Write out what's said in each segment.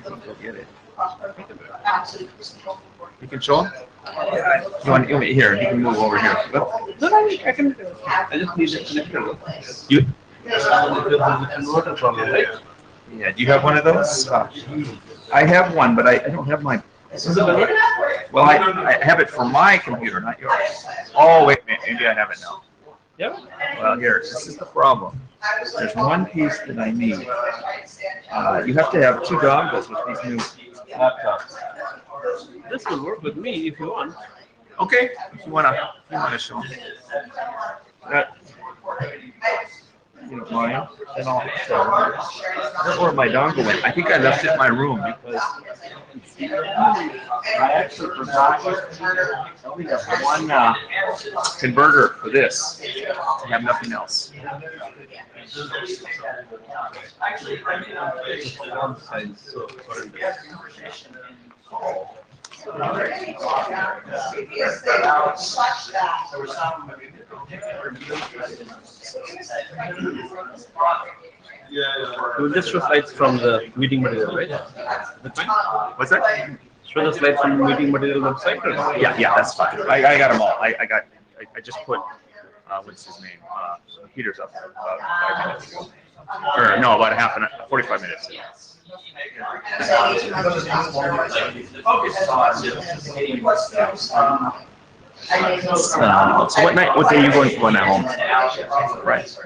can go get it. You can show him? You want here, you can move over here. No, I can. I just need a connector. You? Converter problem, right? Yeah, do you have one of those? I have one, but I don't have my. Well, I have it for my computer, not yours. Oh, wait a minute, maybe I have it now. Yeah. Well, here, this is the problem. There's one piece that I need. You have to have 2 dongles with these new laptops. This will work with me if you want. Okay, if you wanna show me. That, you don't mind? Then I'll. I don't know where my dongle went. I think I left it in my room because I actually forgot. I only have one converter for this. I have nothing else. You will just show slides from the meeting material, right? That's fine. What's that? Show the slides from the meeting material website. Or? Yeah, that's fine. I got them all. I just put what's his name? Peter's up about 5 minutes ago. Or no, about 45 minutes ago. So what day are you going home? Right.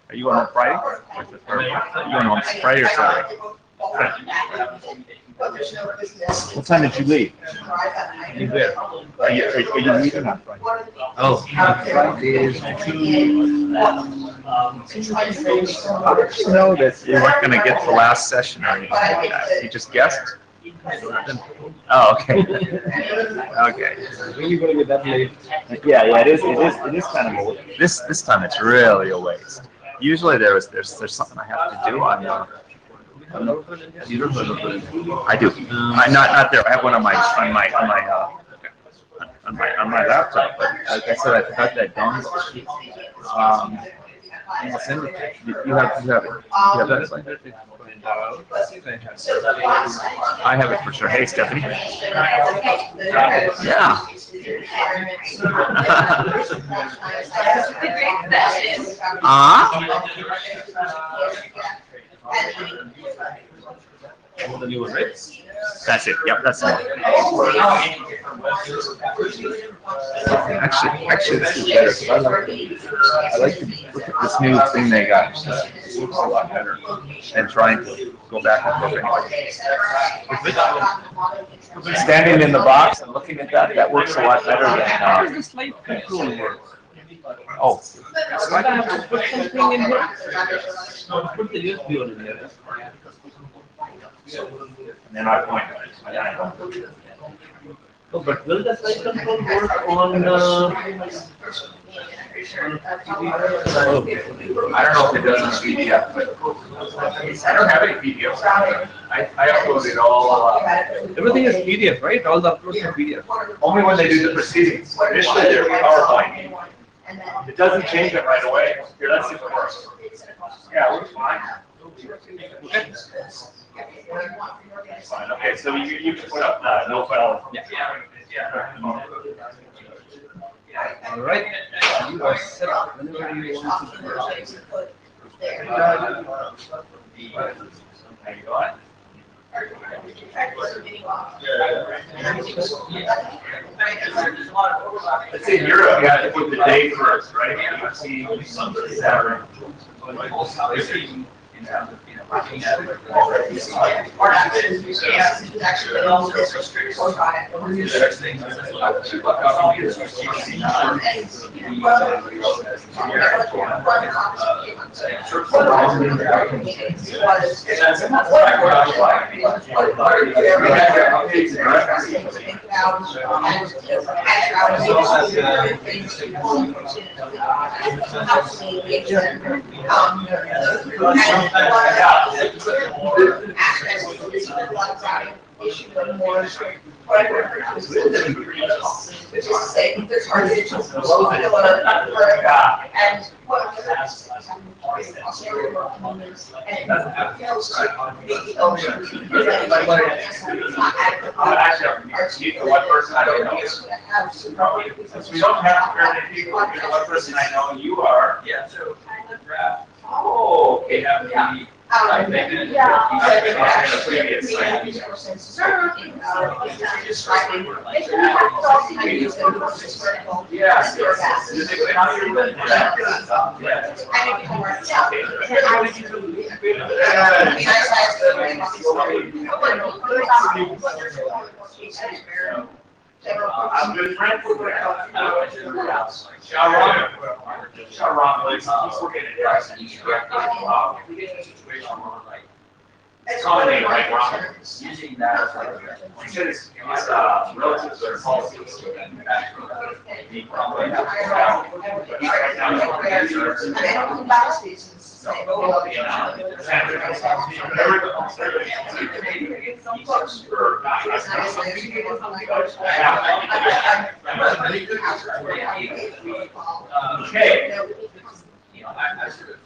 Are you going home Friday? Or are you going home Friday or Saturday? What time did you leave? Where? Are you leaving on Friday? Oh, Friday is How did you know that you weren't going to get the last session or anything like that? You just guessed? Oh, okay. Okay. really going to get that late? Yeah, it is kind of a waste. This time it's really a waste. Usually there's something I have to do on I do. I'm not there. I have one on my laptop. But like I said, I forgot that dongle. I'll send it. You have it. You have that slide. I have it for sure. Hey, Stephanie. Yeah. The new one, right? That's it. Yep, that's it. Actually, this is better. I like to look at this new thing they got. It looks a lot better than trying to go back and forth anyway. Standing in the box and looking at that works a lot better than. How does the slide control work? Oh. I have to put something in here. Put the USB on in here. And then I point it. Oh, but will the slide control work on I don't know if it does on PDF, but I don't have any PDFs. I uploaded all. everything is PDF, right? All the uploads are PDF. Only when they do the proceedings. Initially, they're PowerPoint. It doesn't change it right away. Here, let's see if it works. Yeah, it works fine. Okay. Fine. Okay, so you can put up no file. Yeah. All right. You are set whenever you want to. How you going? Let's say in Europe, you have to put the day first, right? You see Saturday. issue of more what I refer to as which is to say there's hard issues and what Australia communities and fails to meet the oceans. Actually, one person I don't know. Since we don't have very many people, you know, one person I know, you are. Yeah. So. Oh, okay. Yeah. I think that. I'm good friends with Sharon, he's working at Rice and he's director. We get in a situation where like, it's common, right, Ron? Using that as like, he said it's relatives or policies. Okay. You know, I sort of.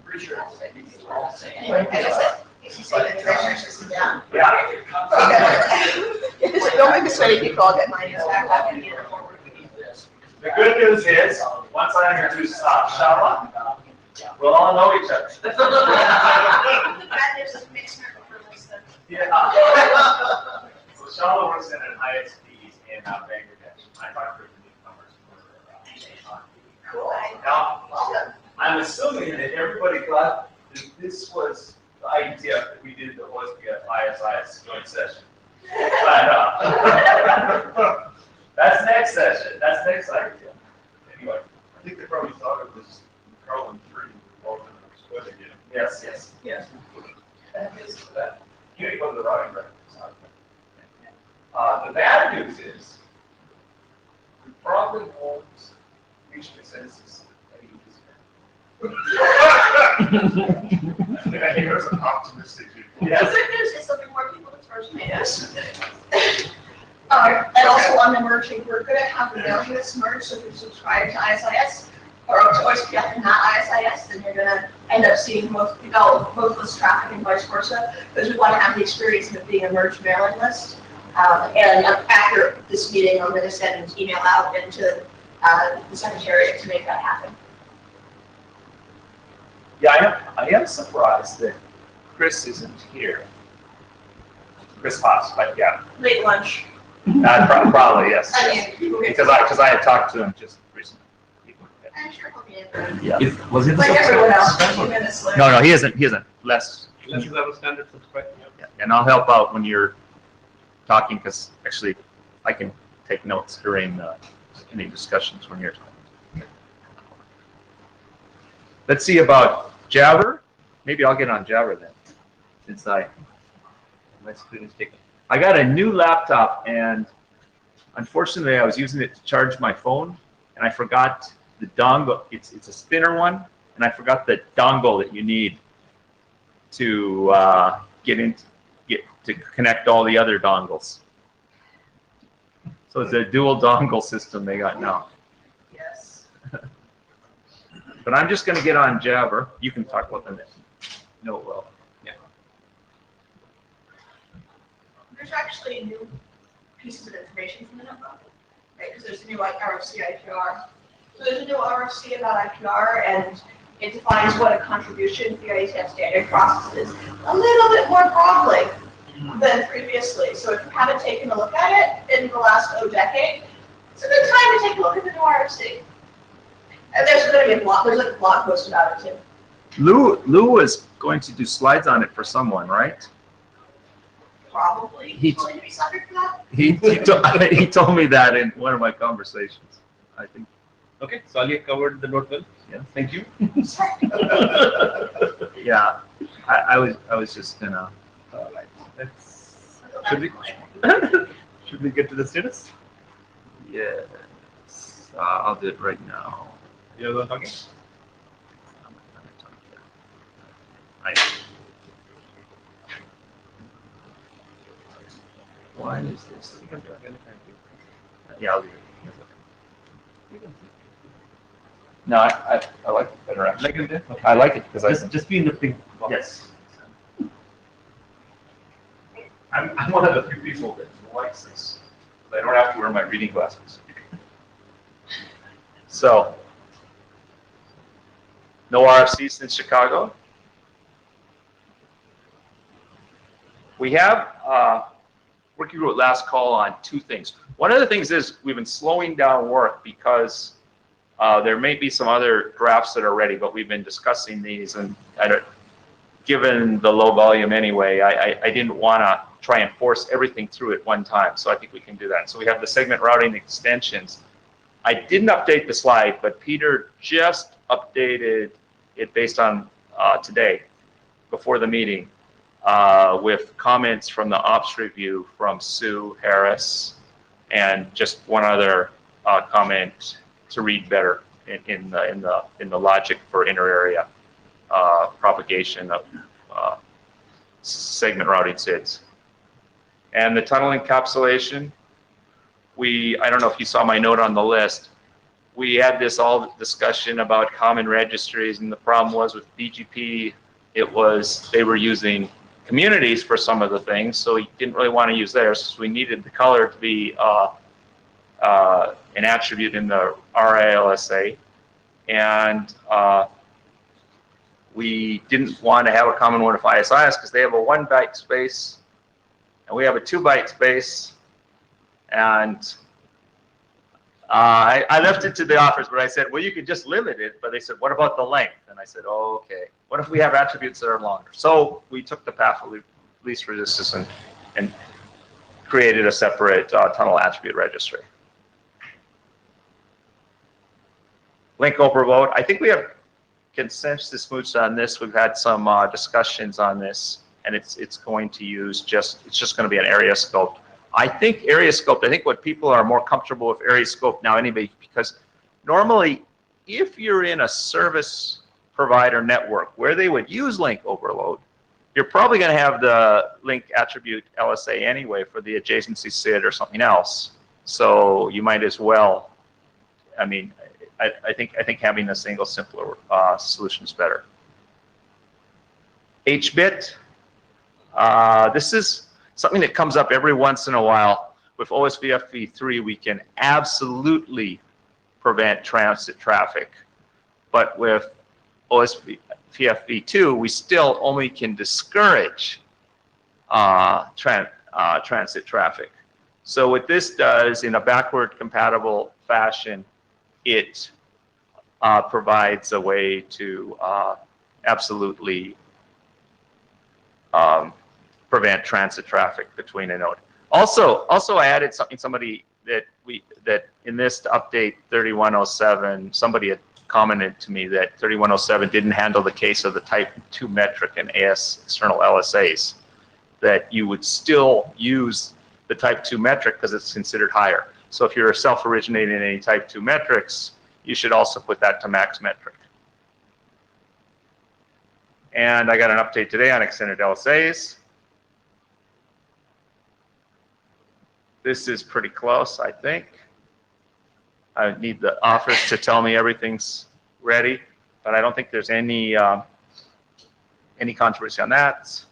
Pretty sure it's all the same. Don't make us ready to call that mine. The good news is, once I introduce Shala, we'll all know each other. Yeah. So Shala works in an ISP in Bangladesh. I talk to newcomers. Now, I'm assuming that everybody thought that this was the IETF that we did the Ospf ISIS joint session. But that's next session. That's next IETF. Anyway, I think they probably thought it was Carlin 3. yes, yes, yes. You need to go to the routing record. The bad news is we probably won't reach consensus. I think it was an optimistic view. Yes. The good news is there'll be more people to first meet us. And also on the merging, we're going to have the mailing list merged, so if you subscribe to ISIS or to OSPF and not ISIS, then you're going to end up seeing both list traffic and vice versa, because we want to have the experience of it being a merged mailing list. And after this meeting, I'm going to send an email out into the Secretariat to make that happen. Yeah, I am surprised that Chris isn't here. Chris Haas, but yeah, Late lunch. probably yes. I mean, Because I had talked to him just recently. I'm sure he'll be in. Yeah. Was it Like everyone else, a few minutes later. No, he isn't less. Does have a standard subscribe? Yeah, and I'll help out when you're talking, because actually I can take notes during any discussions when you're talking. Let's see about Jabber. Maybe I'll get on Jabber then, since my screen is taken. I got a new laptop, and unfortunately I was using it to charge my phone, and I forgot the dongle. It's a spinner one, and I forgot the dongle that you need to get to connect all the other dongles. So it's a dual dongle system they got now. Yes. But I'm just going to get on Jabber. You can talk about them. No, well, yeah. There's actually new pieces of information from the notebook, right? Because there's a new RFC IPR. So there's a new RFC about IPR, and it defines what a contribution the IETF standard process is a little bit more broadly than previously. So if you haven't taken a look at it in the last decade, it's a good time to take a look at the new RFC. And there's going to be there's a blog post about it too. Lou was going to do slides on it for someone, right? Probably. He- going to be subject to that. He told me that in one of my conversations. I think. Okay, so Ali covered the note well. Yeah. Thank you. Yeah, I was just gonna. Alright, should we get to the status? Yes, I'll do it right now. You're the one talking? Why is this? Yeah, I'll leave it. No, I like it better actually. Like it? I like it because Just be in the pink box. yes. I'm one of the few people that likes this. I don't have to wear my reading glasses. So, no RFCs in Chicago. We have working group last call on two things. One of the things is we've been slowing down work because there may be some other drafts that are ready, but we've been discussing these, and given the low volume anyway, I didn't want to try and force everything through at one time, so I think we can do that. So we have the segment routing extensions. I didn't update the slide, but Peter just updated it based on today, before the meeting, with comments from the ops review from Sue Harris, and just one other comment to read better in the logic for inter-area propagation of segment routing SIDs. And the tunnel encapsulation, I don't know if you saw my note on the list, we had this all discussion about common registries, and the problem was with BGP, they were using communities for some of the things, so we didn't really want to use theirs, so we needed the color to be an attribute in the RILSA, and we didn't want to have a common one with ISIS because they have a 1 byte space and we have a 2 byte space, and I left it to the authors, but I said, well, you could just limit it, but they said, what about the length? And I said, oh, okay, what if we have attributes that are longer? So we took the path of least resistance and created a separate tunnel attribute registry. Link over vote. I think we have consensus moods on this. We've had some discussions on this, and it's going to use it's just going to be an area scope. I think area scoped. I think what people are more comfortable with area scope now anyway, because normally if you're in a service provider network where they would use link overload, you're probably going to have the link attribute LSA anyway for the adjacency SID or something else. So you might as well. I mean, I think having a single simpler solution is better. HBit. This is something that comes up every once in a while. With OSPF v3, we can absolutely prevent transit traffic, but with OSPF v2, we still only can discourage transit traffic. So what this does in a backward compatible fashion, it provides a way to absolutely prevent transit traffic between a node. Also I added somebody that in this update 3107, somebody had commented to me that 3107 didn't handle the case of the type 2 metric and AS external LSAs, that you would still use the type 2 metric because it's considered higher. So if you're self-originating any type 2 metrics, you should also put that to max metric. And I got an update today on extended LSAs. This is pretty close, I think. I need the authors to tell me everything's ready, but I don't think there's any controversy on that.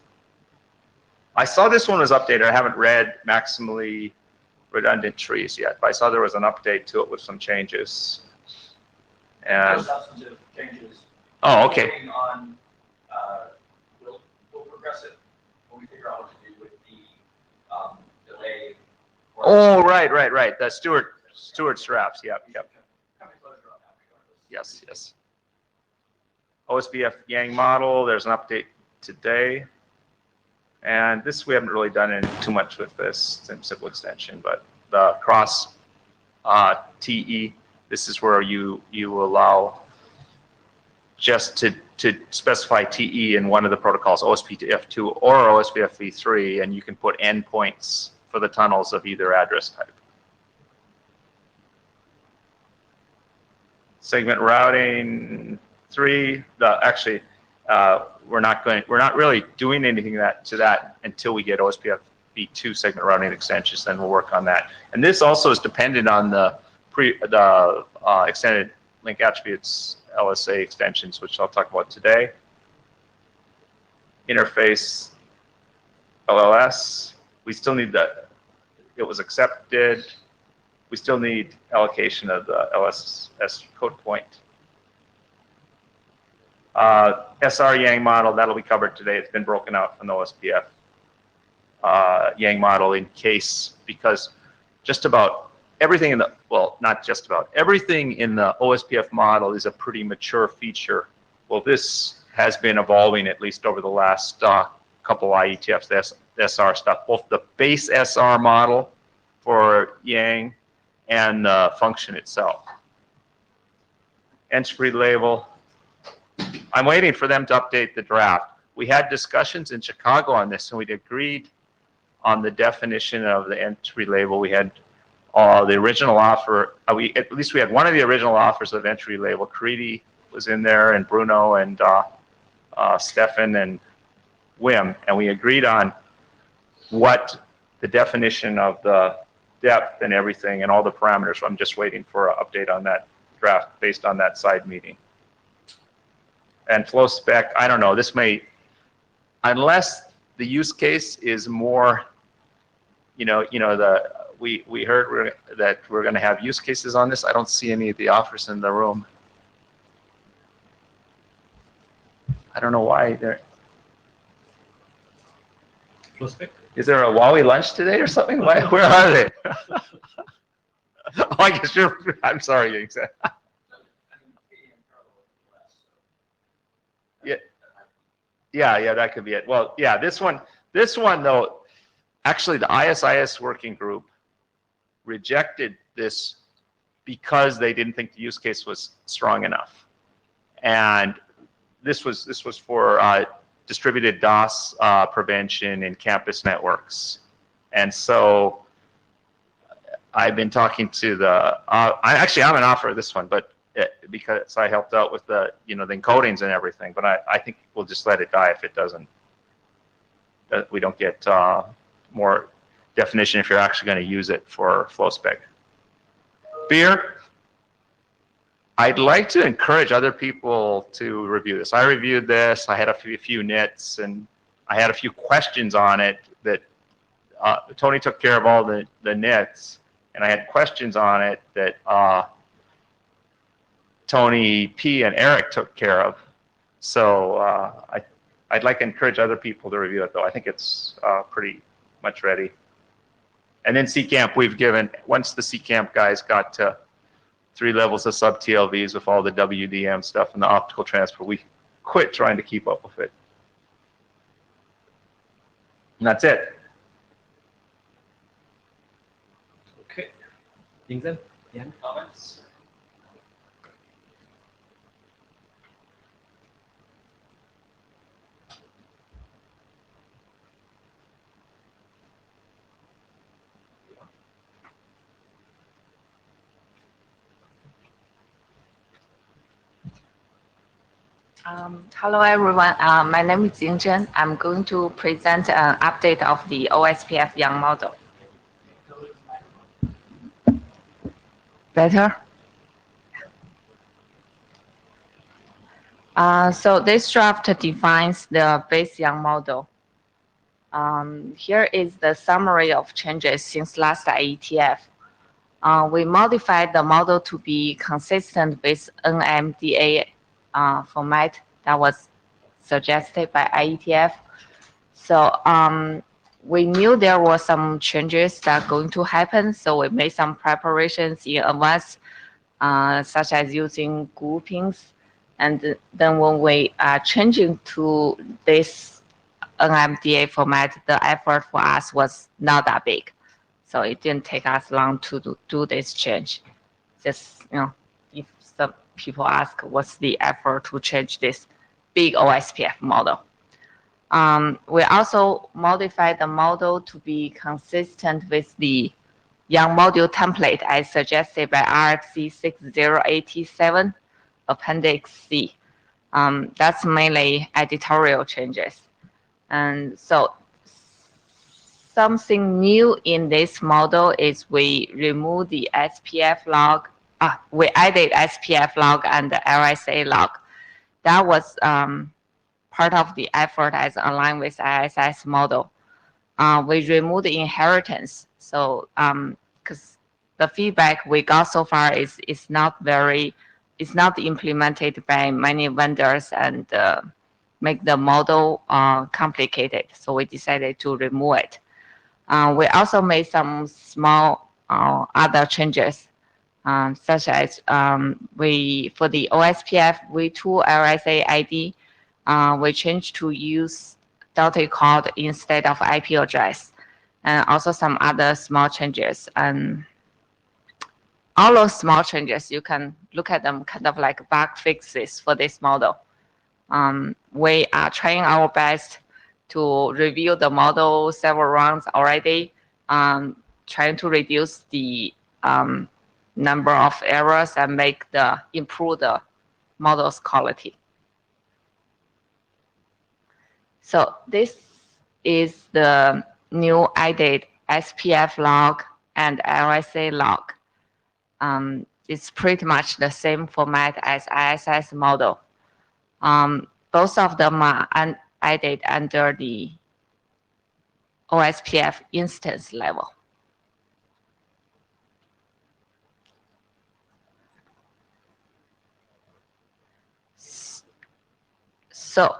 I saw this one was updated. I haven't read maximally redundant trees yet, but I saw there was an update to it with some changes. And Substantive changes. oh, okay. Working on, we'll progress it when we figure out what to do with the delay. Oh, right. The Stewart straps. Yep. Yes. OSPF Yang model. There's an update today, and this we haven't really done too much with this simple extension, but the cross TE. This is where you allow just to specify TE in one of the protocols, OSPF2 or OSPF v3, and you can put endpoints for the tunnels of either address type. Segment routing 3. We're not really doing anything to that until we get OSPF be 2 segment routing extensions, then we'll work on that. And this also is dependent on the extended link attributes LSA extensions, which I'll talk about today. Interface LLS, we still need that. It was accepted. We still need allocation of the LSS code point. SR Yang model, that'll be covered today. It's been broken out from the Ospf Yang model in case, because just about everything in the, well, not just about, everything in the Ospf model is a pretty mature feature. Well, this has been evolving at least over the last couple IETFs, the SR stuff, both the base SR model for Yang and the function itself. Entry label. I'm waiting for them to update the draft. We had discussions in Chicago on this, and we'd agreed on the definition of the entry label. We had the original offer. At least we had one of the original offers of entry label. Creedy was in there, and Bruno, and Stefan, and Wim, and we agreed on what the definition of the depth and everything and all the parameters. So I'm just waiting for an update on that draft based on that side meeting. And flow spec, I don't know, this may, unless the use case is more, we heard that we're going to have use cases on this. I don't see any of the offers in the room. I don't know why they're. Flow spec? Is there a Huawei lunch today or something? Why, where are they? Oh, I guess you're, I'm sorry. Yeah, that could be it. Well, yeah, this one though, actually the ISIS working group rejected this because they didn't think the use case was strong enough. And this was for distributed DOS prevention in campus networks. And so I've been talking to the, I'm an offer of this one, but because I helped out with the, the encodings and everything, but I think we'll just let it die if it doesn't, we don't get more definition if you're actually going to use it for flow spec. Beer. I'd like to encourage other people to review this. I reviewed this. I had a few nits, and I had a few questions on it that Tony took care of all the nits, and I had questions on it that Tony P. and Eric took care of. So I'd like to encourage other people to review it, though. I think it's pretty much ready. And then CCamp, we've given, once the CCamp guys got to 3 levels of sub-TLVs with all the WDM stuff and the optical transfer, we quit trying to keep up with it. And that's it. Okay. Yingzhen? Yeah. Comments? Hello everyone, my name is Yingzhen. I'm going to present an update of the OSPF Yang model. Better? So this draft defines the base Yang model. Here is the summary of changes since last IETF. We modified the model to be consistent with NMDA format that was suggested by IETF. So we knew there were some changes that are going to happen, so we made some preparations in advance, such as using groupings. And then when we are changing to this NMDA format, the effort for us was not that big. So it didn't take us long to do this change. Just, if some people ask what's the effort to change this big OSPF model. We also modified the model to be consistent with the Yang module template as suggested by RFC 6087, Appendix C. That's mainly editorial changes. And so something new in this model is we remove the SPF log. We added SPF log and the LSA log. That was part of the effort as aligned with ISS model. We removed the inheritance. So because the feedback we got so far is not implemented by many vendors and make the model complicated. So we decided to remove it. We also made some small other changes, such as for the OSPF V2 LSA ID, we changed to use Delta code instead of IP address, and also some other small changes. And all those small changes, you can look at them kind of like bug fixes for this model. We are trying our best to review the model several rounds already, trying to reduce the number of errors and improve the model's quality. So this is the new added SPF log and LSA log. It's pretty much the same format as ISS model. Both of them are added under the OSPF instance level. So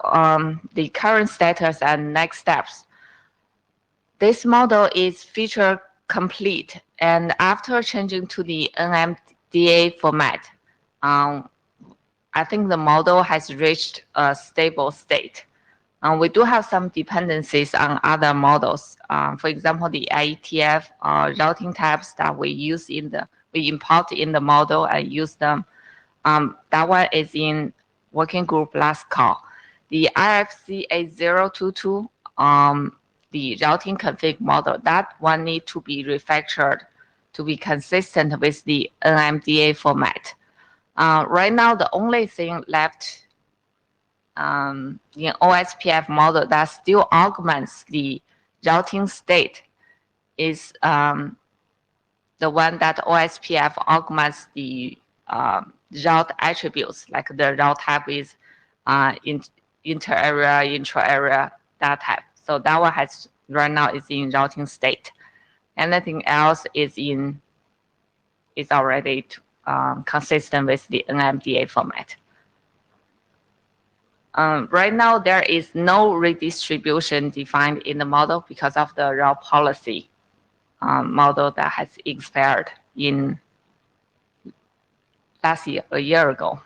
the current status and next steps. This model is feature complete, and after changing to the NMDA format, I think the model has reached a stable state. We do have some dependencies on other models. For example, the IETF routing types that we import in the model and use them. That one is in working group last call. The IFC 8022, the routing config model, that one need to be refactored to be consistent with the NMDA format. Right now, the only thing left in OSPF model that still augments the routing state is the one that OSPF augments the route attributes, like the route type is inter-area, intra-area, that type. So that one right now is in routing state. Anything else is already consistent with the NMDA format. Right now, there is no redistribution defined in the model because of the route policy model that has expired in a year ago.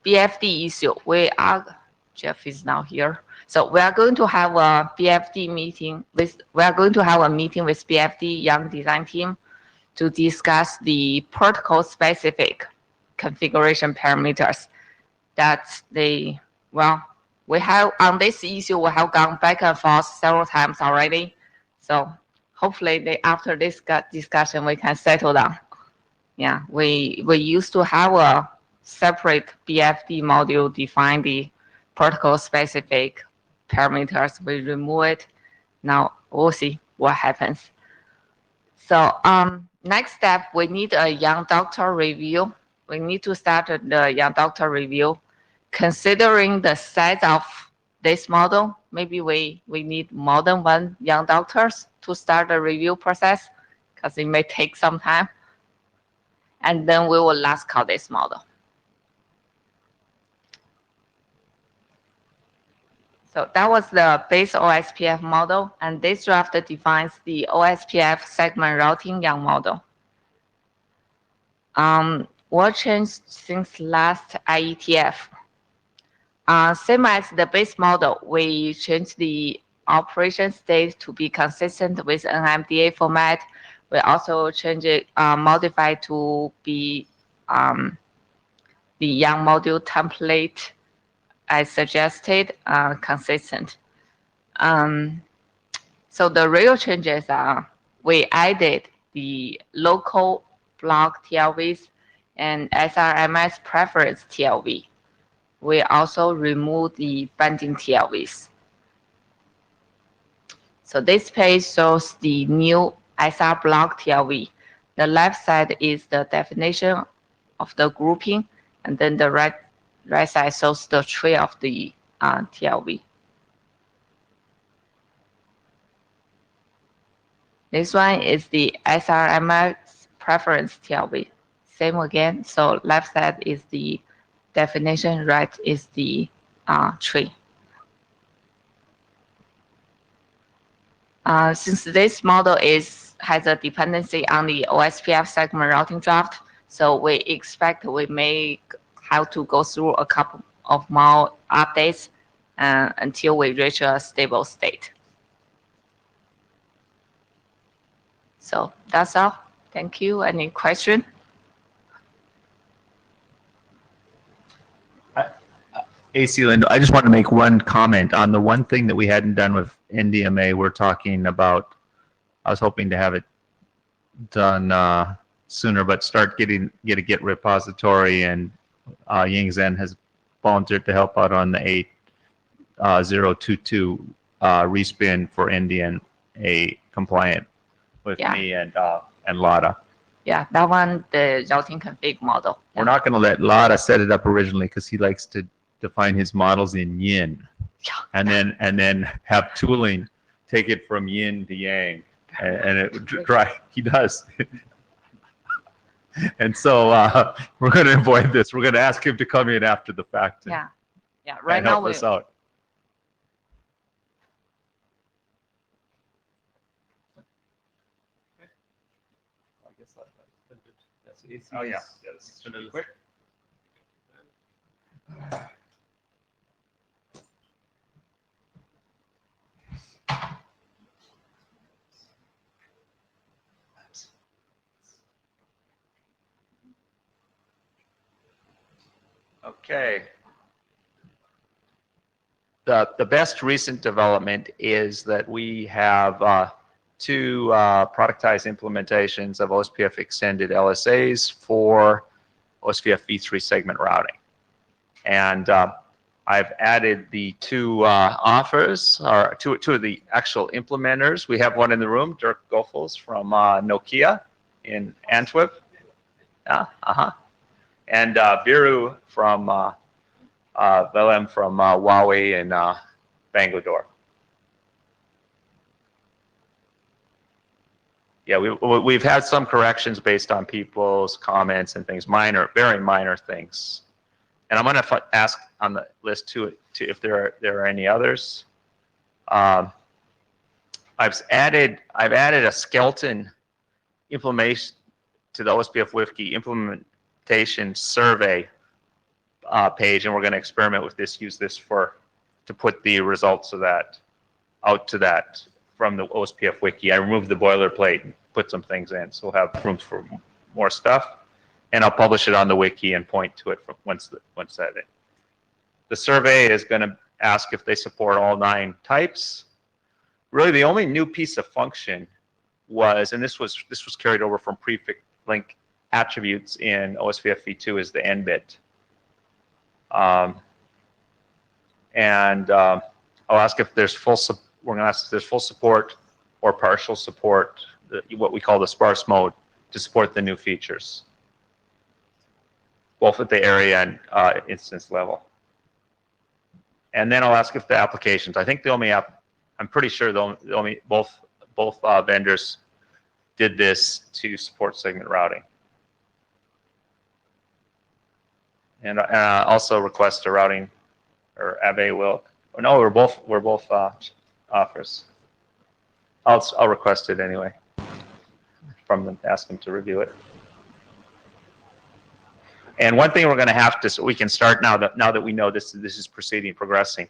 BFD issue, Jeff is now here. So we are going to have a BFD meeting with BFD Young Design Team to discuss the protocol specific configuration parameters that we have on this issue. We have gone back and forth several times already. So hopefully after this discussion, we can settle down. Yeah, we used to have a separate BFD module define the protocol specific parameters. We remove it. Now we'll see what happens. So next step, we need a young doctor review. We need to start the young doctor review. Considering the size of this model, maybe we need more than one young doctors to start the review process because it may take some time. And then we will last call this model. So that was the base OSPF model, and this draft defines the OSPF segment routing young model. What changed since last IETF? Same as the base model, we changed the operation state to be consistent with NMDA format. We also changed it, modified to be the young module template as suggested, consistent. So the real changes are we added the local block TLVs and SRMS preference TLV. We also removed the banding TLVs. So this page shows the new SR block TLV. The left side is the definition of the grouping, and then the right side shows the tree of the TLV. This one is the SRMS preference TLV. Same again. So left side is the definition, right is the tree. Since this model has a dependency on the OSPF segment routing draft, so we expect we may have to go through a couple of more updates until we reach a stable state. So that's all. Thank you. Any question? AC Lindo, I just want to make one comment on the one thing that we hadn't done with NDMA. We're talking about, I was hoping to have it done sooner, but start get a Git repository, and Ying Zhen has volunteered to help out on the 8022 respin for NDMA compliant with me and Lada. Yeah, that one, the routing config model. We're not going to let Lada set it up originally because he likes to define his models in yin, and then have tooling take it from yin to yang, and it dry. He does, and so we're going to avoid this. We're going to ask him to come in after the fact. Yeah. Right and now help us out. Oh yeah, it's quick. Okay. The best recent development is that we have two productized implementations of Ospf extended LSAs for Ospf v3 segment routing. And I've added the two offers, or two of the actual implementers. We have one in the room, Dirk Goffels from Nokia in Antwerp. And Viru from Velem from Huawei in Bangalore. Yeah, we've had some corrections based on people's comments and things, very minor things. And I'm going to ask on the list too if there are any others. I've added a skeleton implementation to the Ospf Wiki implementation survey page, and we're going to experiment with this. Use this to put the results of that out to that from the Ospf Wiki. I removed the boilerplate and put some things in, so we'll have room for more stuff. And I'll publish it on the wiki and point to it once that in. The survey is going to ask if they support all 9 types. Really, the only new piece of function was, and this was carried over from prefix link attributes in Ospf v2, is the n bit. I'll ask if there's we're going to ask if there's full support or partial support, what we call the sparse mode, to support the new features, both at the area and instance level. And then I'll ask if the applications, I think I'm pretty sure both vendors did this to support segment routing. And also request a routing, or Abe will. Oh, no, we're both offers. I'll request it anyway from them, ask them to review it. And one thing we're going to have to, so we can start now that we know this is progressing,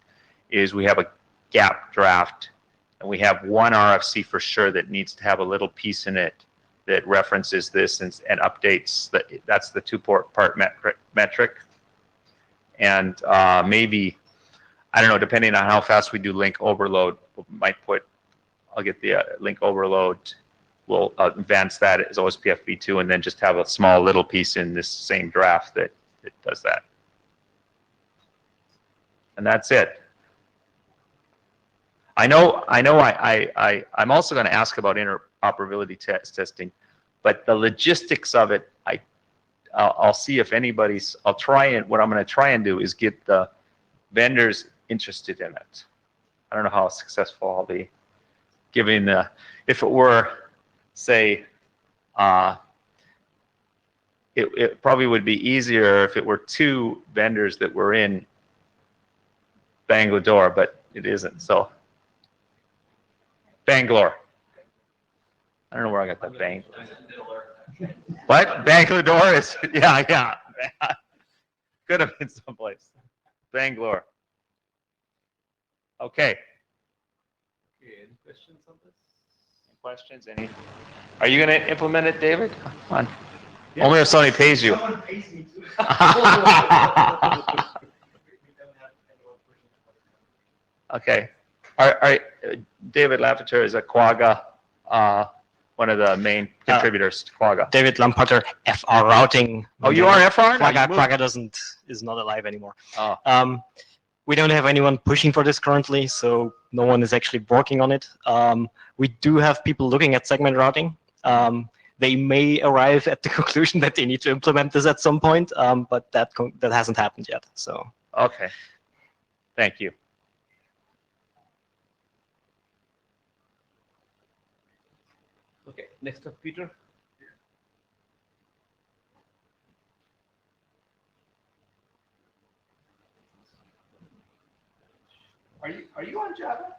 is we have a gap draft, and we have one RFC for sure that needs to have a little piece in it that references this and updates that's the 2-part metric. And maybe, I don't know, depending on how fast we do link overload, I'll get the link overload. We'll advance that as Ospf v2, and then just have a small little piece in this same draft that does that. And that's it. I'm also going to ask about interoperability testing, but the logistics of it, I'll see if anybody's, what I'm going to try and do is get the vendors interested in it. I don't know how successful I'll be giving if it were, say, it probably would be easier if it were 2 vendors that were in Bangalore, but it isn't. So Bangalore. I don't know where I got that Bangalore. What? Bangalore is, yeah. Could have been someplace. Bangalore. Okay. Okay, any questions on this? Any questions? Are you going to implement it, David? Come on. Yeah. Only if somebody pays you. Someone pays me too. Okay. David Lafferty is a Quagga, one of the main contributors to Quagga. David Lamparter, FR routing. Oh, you are FR? Quagga is not alive anymore. Oh. We don't have anyone pushing for this currently, so no one is actually working on it. We do have people looking at segment routing. They may arrive at the conclusion that they need to implement this at some point, but that hasn't happened yet. So. Okay. Thank you. Okay, next up, Peter. Are you on Java?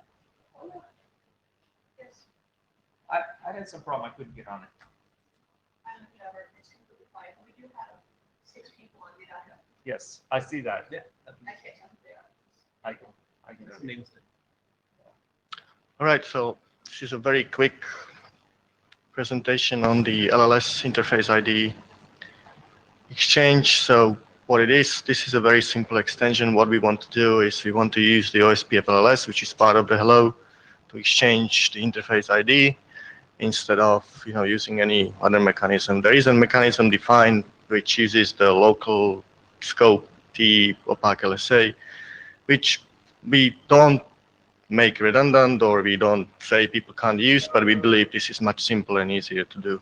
Yes, I had some problem. I couldn't get on it. I'm Java, it's completely fine. We do have 6 people on the data. Yes, I see that. Yeah. I can't tell who they are. I can That's see. names. All right, so this is a very quick presentation on the LLS interface ID exchange. So what it is, this is a very simple extension. What we want to do is we want to use the Ospf LLS, which is part of the Hello, to exchange the interface ID instead of using any other mechanism. There is a mechanism defined which uses the local scope T opaque LSA, which we don't make redundant or we don't say people can't use, but we believe this is much simpler and easier to do.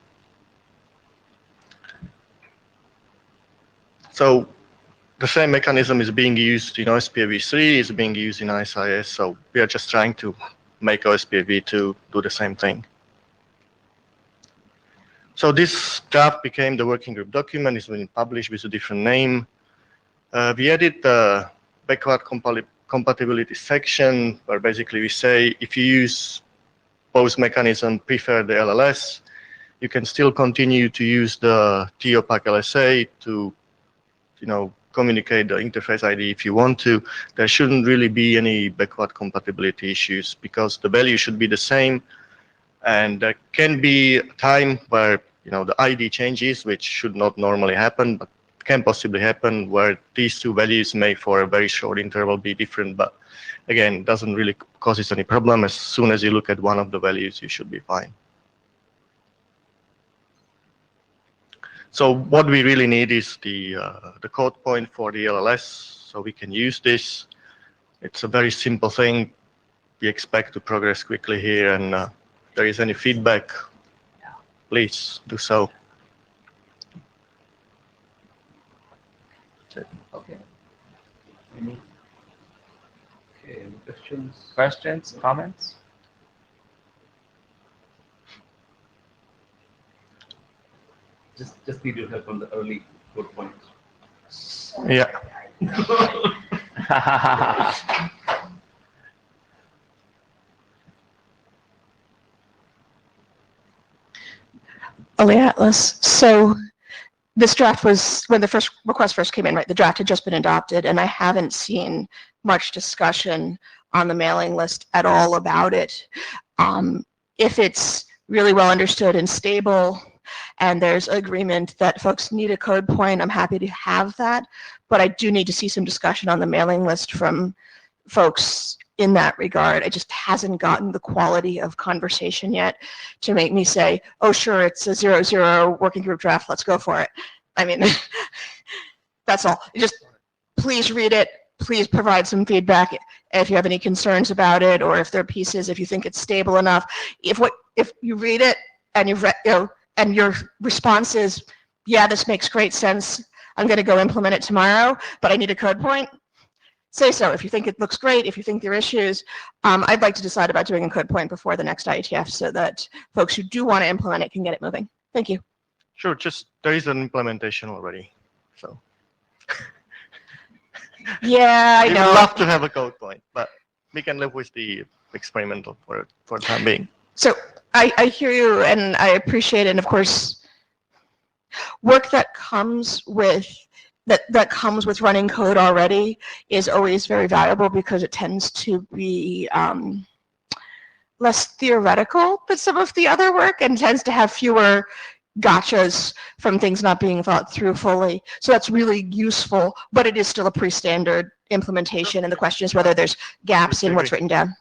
So the same mechanism is being used in Ospf v3, is being used in ISIS, so we are just trying to make Ospf v2 do the same thing. So this draft became the working group document. It's been published with a different name. We added the backward compatibility section where basically we say if you use both mechanism, prefer the LLS, you can still continue to use the T opaque LSA to communicate the interface ID if you want to. There shouldn't really be any backward compatibility issues because the value should be the same, and there can be a time where the ID changes, which should not normally happen, but can possibly happen where these 2 values may for a very short interval be different, but again, it doesn't really cause any problem. As soon as you look at one of the values, you should be fine. So what we really need is the code point for the LLS, so we can use this. It's a very simple thing. We expect to progress quickly here, and if there is any feedback, please do so. Okay. Any questions? Questions, comments? Just need your help on the early code points. Yeah. Atlas. So this draft was, when the first request first came in, right, the draft had just been adopted, and I haven't seen much discussion on the mailing list at all about it. If it's really well understood and stable, and there's agreement that folks need a code point, I'm happy to have that, but I do need to see some discussion on the mailing list from folks in that regard. It just hasn't gotten the quality of conversation yet to make me say, oh, sure, it's a 0-0 working group draft, let's go for it. I mean, that's all. Just please read it. Please provide some feedback. if you have any concerns about it, or if there are pieces, if you think it's stable enough. If you read it and and your response is, yeah, this makes great sense, I'm going to go implement it tomorrow, but I need a code point, say so. If you think it looks great, if you think there are issues, I'd like to decide about doing a code point before the next IETF so that folks who do want to implement it can get it moving. Thank you. Sure, just there is an implementation already. So Yeah, I we would know. love to have a code point, but we can live with the experimental for the time being. So I hear you and I appreciate it. And of course, work that comes with that comes with running code already is always very valuable because it tends to be less theoretical than some of the other work and tends to have fewer gotchas from things not being thought through fully. So that's really useful, but it is still a pretty standard implementation, and the question is whether there's gaps in what's written down.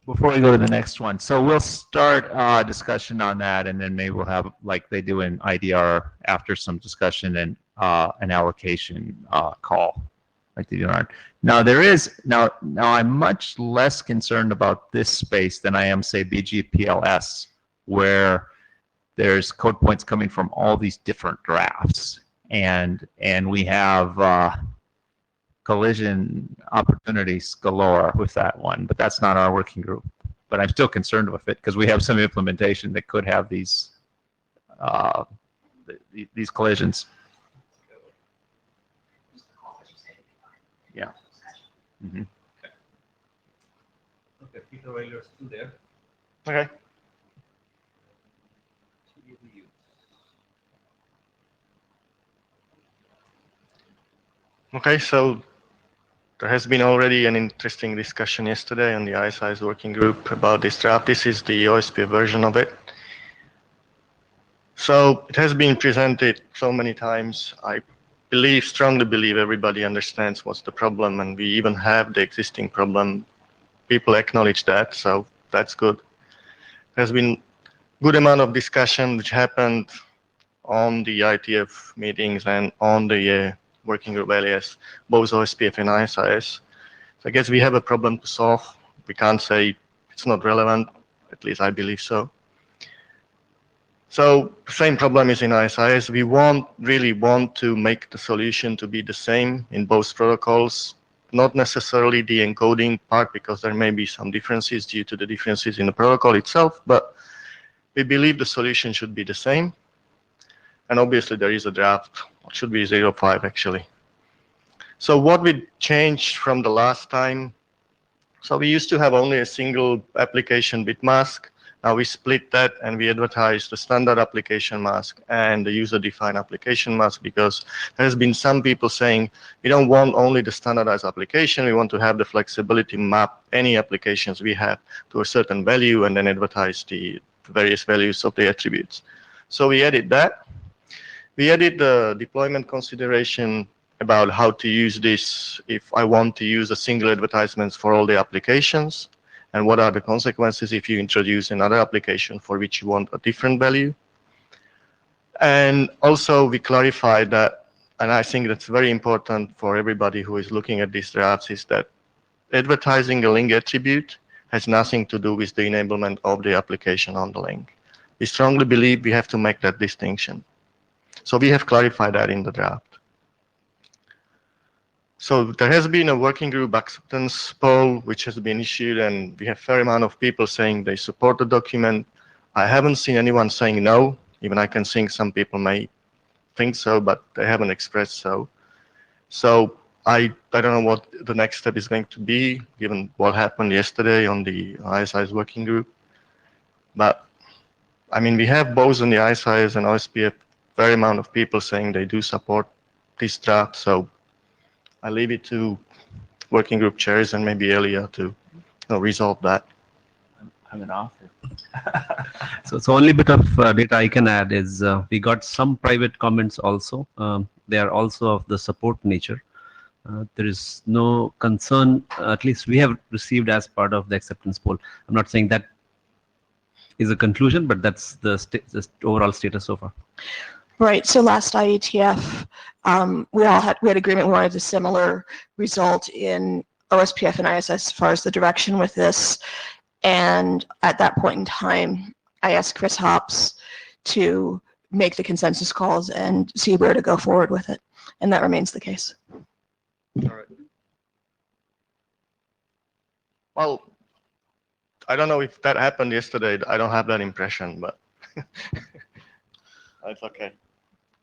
Before we go to the next one, so we'll start discussion on that, and then maybe we'll have, like they do in IDR, after some discussion and an allocation call, like they do on. Now now I'm much less concerned about this space than I am, say, BGPLS, where there's code points coming from all these different drafts, and we have collision opportunities galore with that one, but that's not our working group. But I'm still concerned with it because we have some implementation that could have these collisions. Yeah. Mm-hmm. Okay, Peter Wailer is still there. Okay. Okay, so there has been already an interesting discussion yesterday on the ISI's working group about this draft. This is the Ospf version of it. So it has been presented so many times. I strongly believe everybody understands what's the problem, and we even have the existing problem. People acknowledge that, so that's good. There's been good amount of discussion which happened on the IETF meetings and on the working group areas, both Ospf and ISIS. So I guess we have a problem to solve. We can't say it's not relevant, at least I believe so. So the same problem is in ISIS. We really want to make the solution to be the same in both protocols, not necessarily the encoding part, because there may be some differences due to the differences in the protocol itself, but we believe the solution should be the same. And obviously there is a draft. It should be 0.5 actually. So what we changed from the last time, so we used to have only a single application bit mask. Now we split that and we advertise the standard application mask and the user-defined application mask, because there has been some people saying we don't want only the standardized application, we want to have the flexibility map any applications we have to a certain value and then advertise the various values of the attributes. So we added that. We added the deployment consideration about how to use this if I want to use a single advertisements for all the applications, and what are the consequences if you introduce another application for which you want a different value. And also we clarified that, and I think that's very important for everybody who is looking at these drafts, is that advertising a link attribute has nothing to do with the enablement of the application on the link. We strongly believe we have to make that distinction. So we have clarified that in the draft. So there has been a working group acceptance poll which has been issued, and we have a fair amount of people saying they support the document. I haven't seen anyone saying no. Even I can think some people may think so, but they haven't expressed so. So I don't know what the next step is going to be, given what happened yesterday on the ISI's working group. But I mean, we have both on the ISIS and Ospf very amount of people saying they do support this draft. So I leave it to working group chairs and maybe Elia to resolve that. I'm an author. So only bit of data I can add is we got some private comments also. They are also of the support nature. There is no concern, at least we have received as part of the acceptance poll. I'm not saying that is a conclusion, but that's the overall status so far. Right, so last IETF, we had agreement, we wanted a similar result in OSPF and ISS as far as the direction with this. And at that point in time, I asked Chris Hops to make the consensus calls and see where to go forward with it. And that remains the case. All right. Well, I don't know if that happened yesterday. I don't have that impression, but that's okay.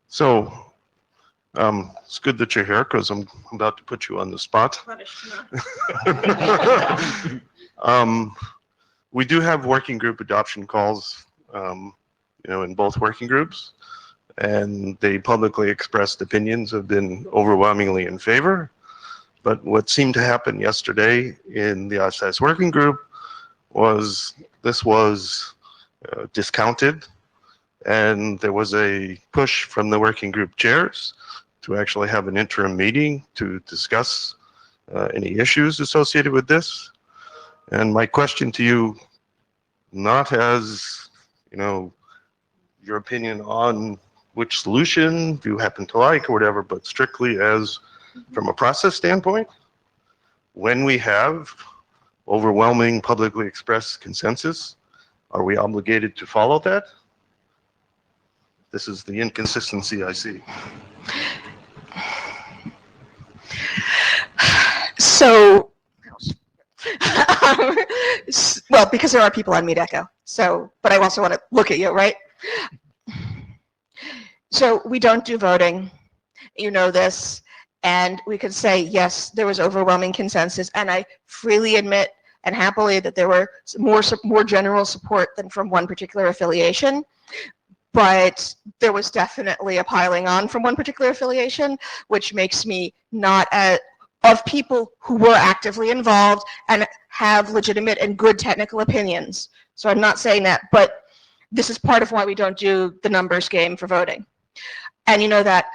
So, it's good that you're here because I'm about to put you on the spot. We do have working group adoption calls, in both working groups, and they publicly expressed opinions have been overwhelmingly in favor. But what seemed to happen yesterday in the ISS working group was this was discounted, and there was a push from the working group chairs to actually have an interim meeting to discuss any issues associated with this. And my question to you, not as, your opinion on which solution you happen to like or whatever, but strictly as from a process standpoint, when we have overwhelming publicly expressed consensus, are we obligated to follow that? This is the inconsistency I see. So, well, because there are people on Meet Echo. So, but I also want to look at you, right? So we don't do voting. You know this. And we could say, yes, there was overwhelming consensus. And I freely admit and happily that there were more general support than from one particular affiliation. But there was definitely a piling on from one particular affiliation, which makes me not of people who were actively involved and have legitimate and good technical opinions. So I'm not saying that, but this is part of why we don't do the numbers game for voting. And you know that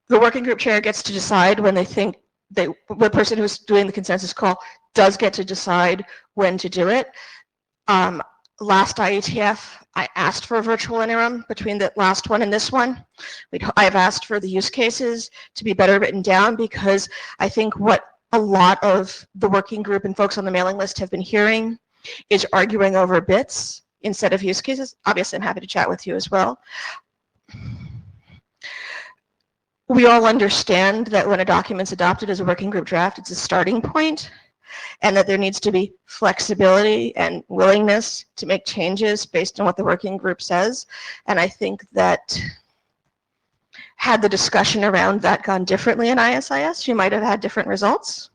the working group chair gets to decide when they think the person who's doing the consensus call does get to decide when to do it. Last IETF, I asked for a virtual interim between the last one and this one. I've asked for the use cases to be better written down because I think what a lot of the working group and folks on the mailing list have been hearing is arguing over bits instead of use cases. Obviously, I'm happy to chat with you as well. We all understand that when a document's adopted as a working group draft, it's a starting point, and that there needs to be flexibility and willingness to make changes based on what the working group says. And I think that had the discussion around that gone differently in ISIS, you might have had different results.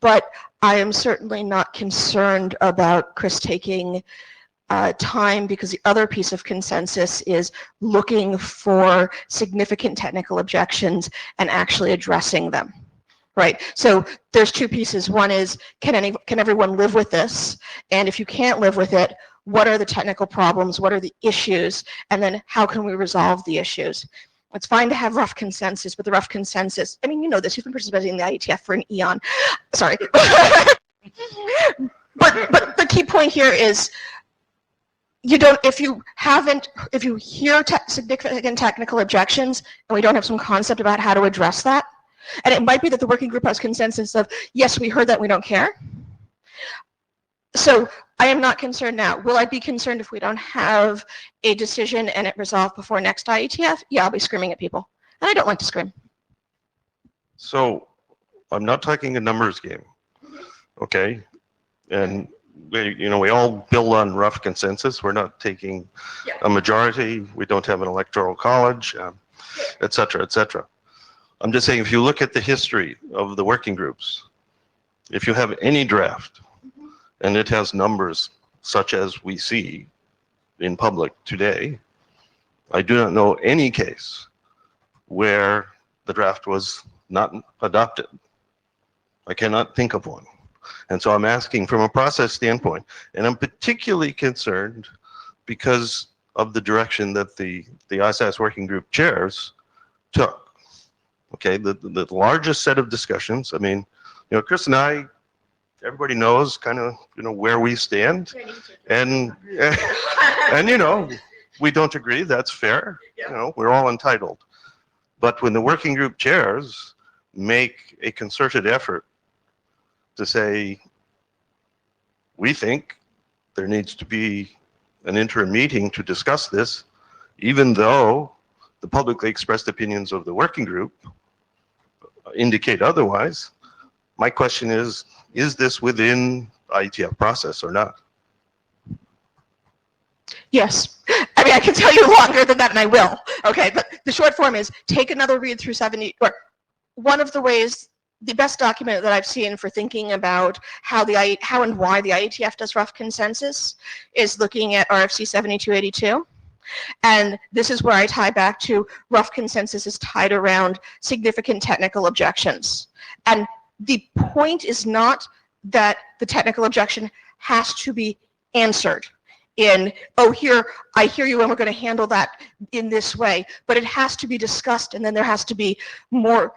But I am certainly not concerned about Chris taking time, because the other piece of consensus is looking for significant technical objections and actually addressing them. Right. So there's two pieces. One is, can everyone live with this? And if you can't live with it, what are the technical problems? What are the issues? And then how can we resolve the issues? It's fine to have rough consensus, but the rough consensus, I mean, you know this, you've been participating in the IETF for an eon. Sorry. but the key point here is, if you hear significant technical objections and we don't have some concept about how to address that, and it might be that the working group has consensus of, yes, we heard that, we don't care. So I am not concerned now. Will I be concerned if we don't have a decision and it resolved before next IETF? Yeah, I'll be screaming at people. And I don't like to scream. So I'm not talking a numbers game, okay? And we all build on rough consensus. We're not taking a majority. We don't have an electoral college, et cetera, et cetera. I'm just saying, if you look at the history of the working groups, if you have any draft and it has numbers such as we see in public today, I do not know any case where the draft was not adopted. I cannot think of one. And so I'm asking from a process standpoint, and I'm particularly concerned because of the direction that the ISIS working group chairs took. Okay, the largest set of discussions, I mean, Chris and I everybody knows kind of, where we stand. And, we don't agree, that's fair. We're all entitled. But when the working group chairs make a concerted effort to say, we think there needs to be an interim meeting to discuss this, even though the publicly expressed opinions of the working group indicate otherwise, my question is this within IETF process or not? Yes. I mean, I can tell you longer than that, and I will. Okay, but the short form is take another read through 70, or one of the ways, the best document that I've seen for thinking about how and why the IETF does rough consensus is looking at RFC 7282. And this is where I tie back to rough consensus is tied around significant technical objections. And the point is not that the technical objection has to be answered in, oh, here, I hear you and we're going to handle that in this way, but it has to be discussed, and then there has to be more.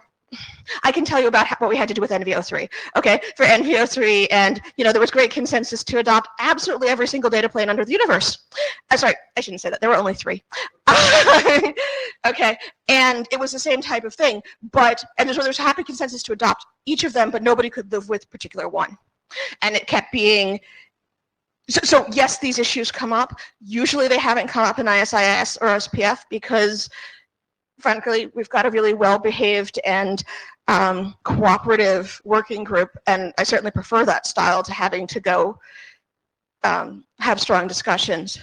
I can tell you about what we had to do with NVO3. Okay, for NVO3, and there was great consensus to adopt absolutely every single data plane under the universe. Sorry, I shouldn't say that. There were only 3. Okay, and it was the same type of thing, and there's happy consensus to adopt each of them, but nobody could live with particular one, and it kept being. So yes, these issues come up. Usually they haven't come up in ISIS or Ospf because, frankly, we've got a really well-behaved and cooperative working group, and I certainly prefer that style to having to go have strong discussions.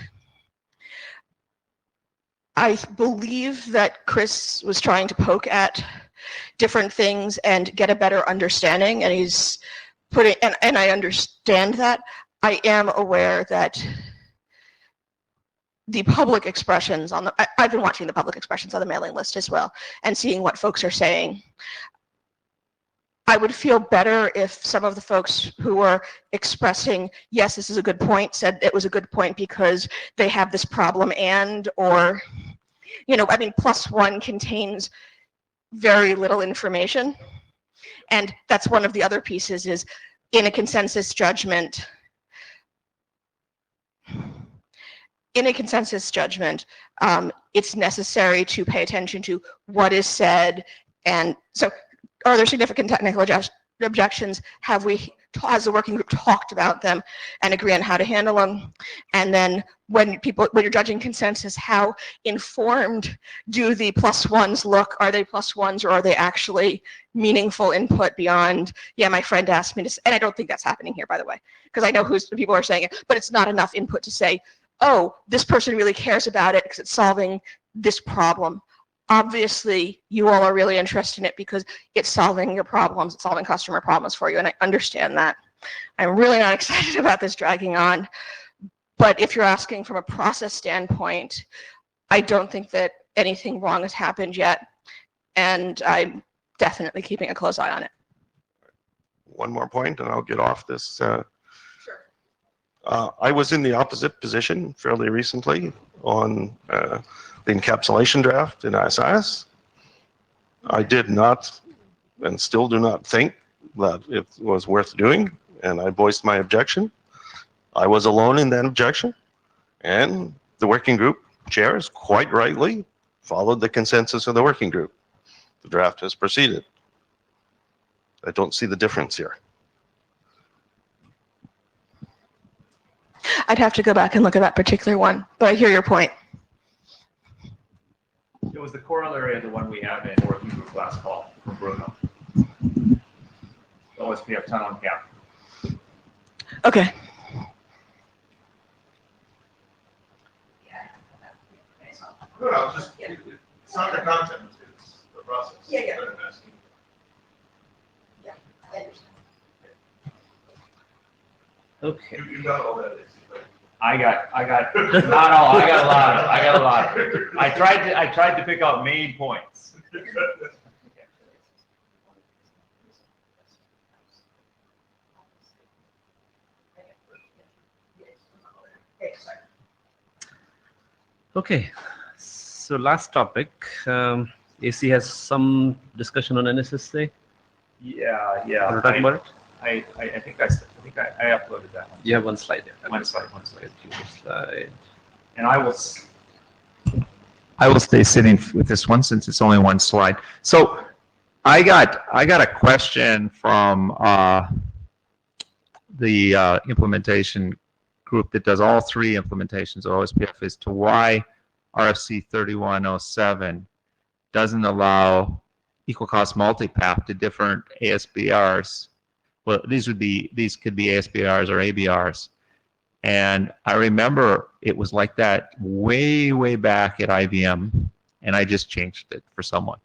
I believe that Chris was trying to poke at different things and get a better understanding, and he's putting, and I understand that. I am aware that the public expressions on I've been watching the public expressions on the mailing list as well and seeing what folks are saying. I would feel better if some of the folks who were expressing, yes, this is a good point, said it was a good point because they have this problem or, I mean, +1 contains very little information. And that's one of the other pieces is in a consensus judgment, it's necessary to pay attention to what is said. And so are there significant technical objections? Has the working group talked about them and agree on how to handle them? And then when you're judging consensus, how informed do the +1s look? Are they +1s, or are they actually meaningful input beyond, yeah, my friend asked me to, and I don't think that's happening here, by the way, because I know people are saying it, but it's not enough input to say, oh, this person really cares about it because it's solving this problem. Obviously, you all are really interested in it because it's solving your problems, it's solving customer problems for you, and I understand that. I'm really not excited about this dragging on, but if you're asking from a process standpoint, I don't think that anything wrong has happened yet, and I'm definitely keeping a close eye on it. One more point, and I'll get off this. I was in the opposite position fairly recently on the encapsulation draft in ISIS. I did not, and still do not think that it was worth doing, and I voiced my objection. I was alone in that objection, and the working group chairs, quite rightly, followed the consensus of the working group. The draft has proceeded. I don't see the difference here. I'd have to go back and look at that particular one, but I hear your point. It was the corollary of the one we have in working group last call from Bruno. Ospf ton on cap. Okay. No, it's not the content, it's the process. Yeah. Yeah, I understand. Okay. You got all that. I got not all. I got a lot of it. I tried to pick out main points. Okay. So last topic. AC has some discussion on NSSA. Yeah. Want to talk about it? I think I I think I uploaded that one. You have one slide there. One slide. Slide. And I will stay sitting with this one since it's only one slide. So I got a question from the implementation group that does all three implementations of OSPF as to why RFC 3107 doesn't allow equal cost multipath to different ASBRs. Well, these could be ASBRs or ABRs. And I remember it was like that way, way back at IBM, and I just changed it for someone.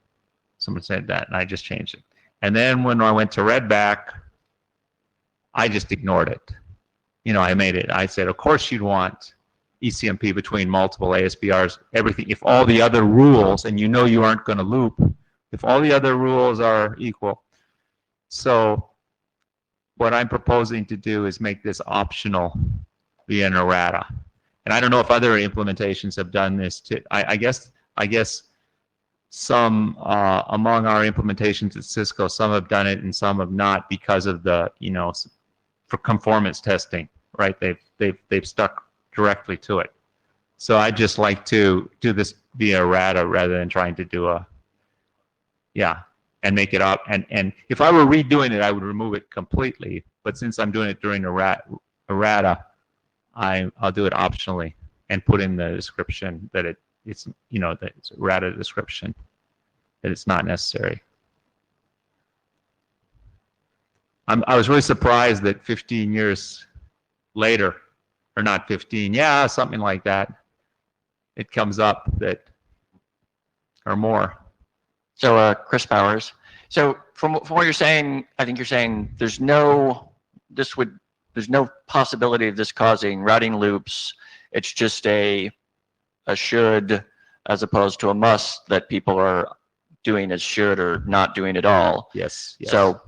Someone said that, and I just changed it. And then when I went to Redback, I just ignored it. You know, I said, of course you'd want ECMP between multiple ASBRs, everything, if all the other rules, and you know you aren't going to loop, if all the other rules are equal. So what I'm proposing to do is make this optional via an errata. And I don't know if other implementations have done this too. I guess some among our implementations at Cisco, some have done it and some have not because of the, you know, for conformance testing, right? They've stuck directly to it. So I just like to do this via errata rather than trying to do and make it up. And if I were redoing it, I would remove it completely. But since I'm doing it during errata, I'll do it optionally and put in the description that it's, you know, that it's errata description, that it's not necessary. I was really surprised that 15 years later, or not 15, yeah, something like that, it comes up that, or more. So, Chris Powers. So, from what you're saying, I think you're saying there's no possibility of this causing routing loops. It's just a should as opposed to a must that people are doing as should or not doing at all. Yes. So,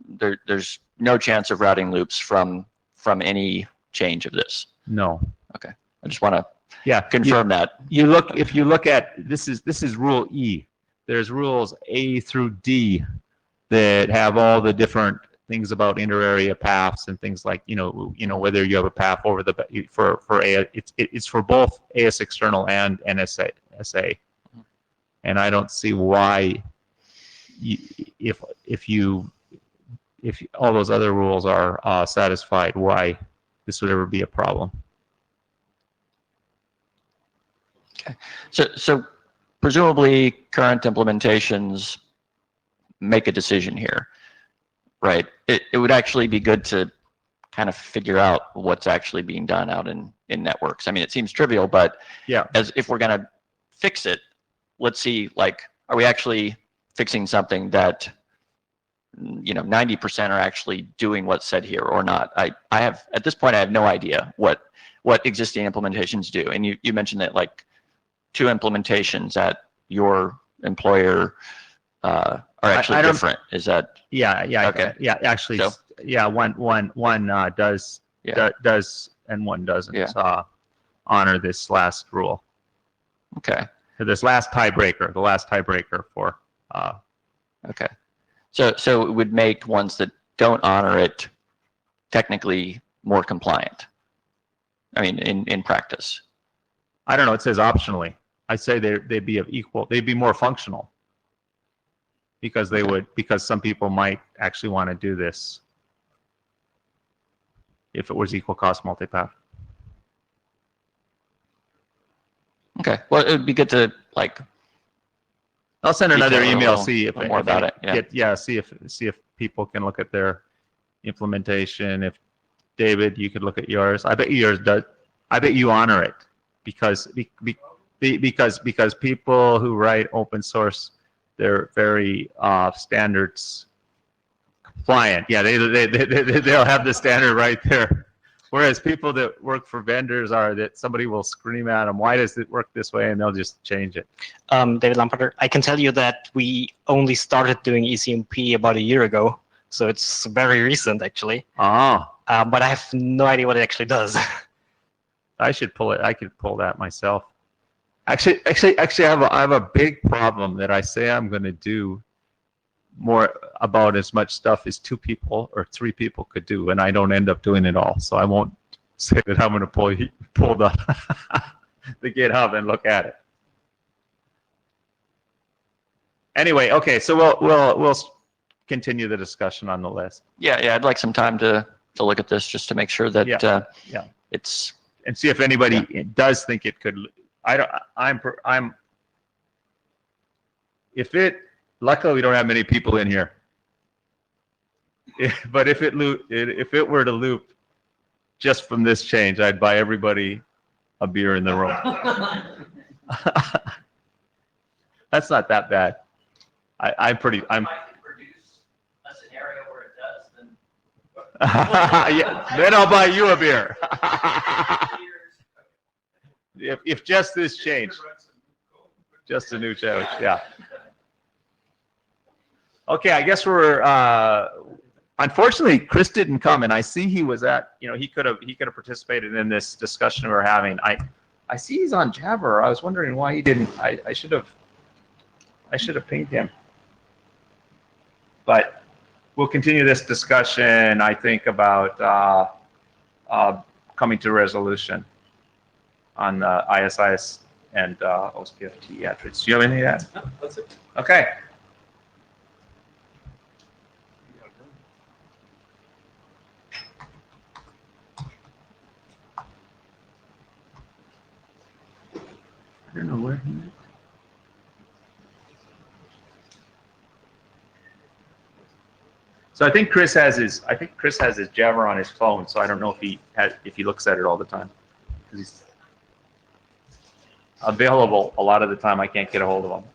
there's no chance of routing loops from any change of this. No. Okay. I just want to Yeah. confirm that. If you look at this is rule E. There's rules A through D that have all the different things about inter-area paths and things like, you know whether you have a path over the for it's for both AS external and NSA. And I don't see why if all those other rules are satisfied, why this would ever be a problem. Okay. So presumably current implementations make a decision here, right? It would actually be good to kind of figure out what's actually being done out in networks. I mean, it seems trivial, but yeah, as if we're going to fix it, let's see, like, are we actually fixing something that 90% are actually doing what's said here or not? I have, at this point, I have no idea what existing implementations do. And you mentioned that like 2 implementations at your employer are actually different. Is that? Yeah. Okay. Yeah. Actually, So, yeah. One does does and one doesn't honor this last rule. Okay. This last tiebreaker, the last tiebreaker for. Okay. So it would make ones that don't honor it technically more compliant. I mean, in practice. I don't know. It says optionally. I say they'd be more functional because because some people might actually want to do this if it was equal cost multipath. Okay. Well, it would be good to like. I'll send another detail a email. little- See if more about it. Yeah. See if people can look at their implementation. If David, you could look at yours. I bet yours does. I bet you honor it because people who write open source, they're very standards compliant. Yeah, they'll have the standard right there. Whereas people that work for vendors are that somebody will scream at them, why does it work this way? And they'll just change it. David Lamparter, I can tell you that we only started doing ECMP about a year ago. So it's very recent, actually. Oh. But I have no idea what it actually does. I should pull it. I could pull that myself. Actually, I have a big problem that I say I'm going to do more about as much stuff as 2 people or 3 people could do, and I don't end up doing it all. So I won't say that I'm going to pull the the GitHub and look at it. Anyway, okay, so we'll continue the discussion on the list. Yeah, I'd like some time to look at this just to make sure that Yeah. it's And see if anybody does think it could. Luckily we don't have many people in here. But if it were to loop just from this change, I'd buy everybody a beer in the room. That's not that bad. I'm If I can produce a scenario where it does, then yeah, then I'll buy you a beer. If just this change, just a new change, yeah. Okay, I guess we're. Unfortunately, Chris didn't come, and I see he was at. He could have participated in this discussion we're having. I see he's on Jabber. I was wondering why he didn't. I should have pinged him. But we'll continue this discussion, I think, about coming to a resolution on ISIS and Ospf attributes. Do you have anything to add? no, that's it. Okay. I don't know where he is. So I think Chris has his Jabber on his phone, so I don't know if he looks at it all the time. 'Cause he's available a lot of the time. I can't get a hold of him.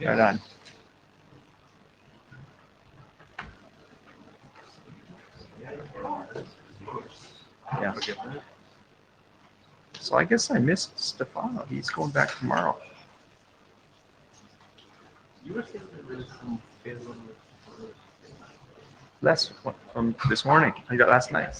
Right on. Yeah. So I guess I missed Stefano. He's going back tomorrow. You were saying that there's some failure. From this morning. I got last night.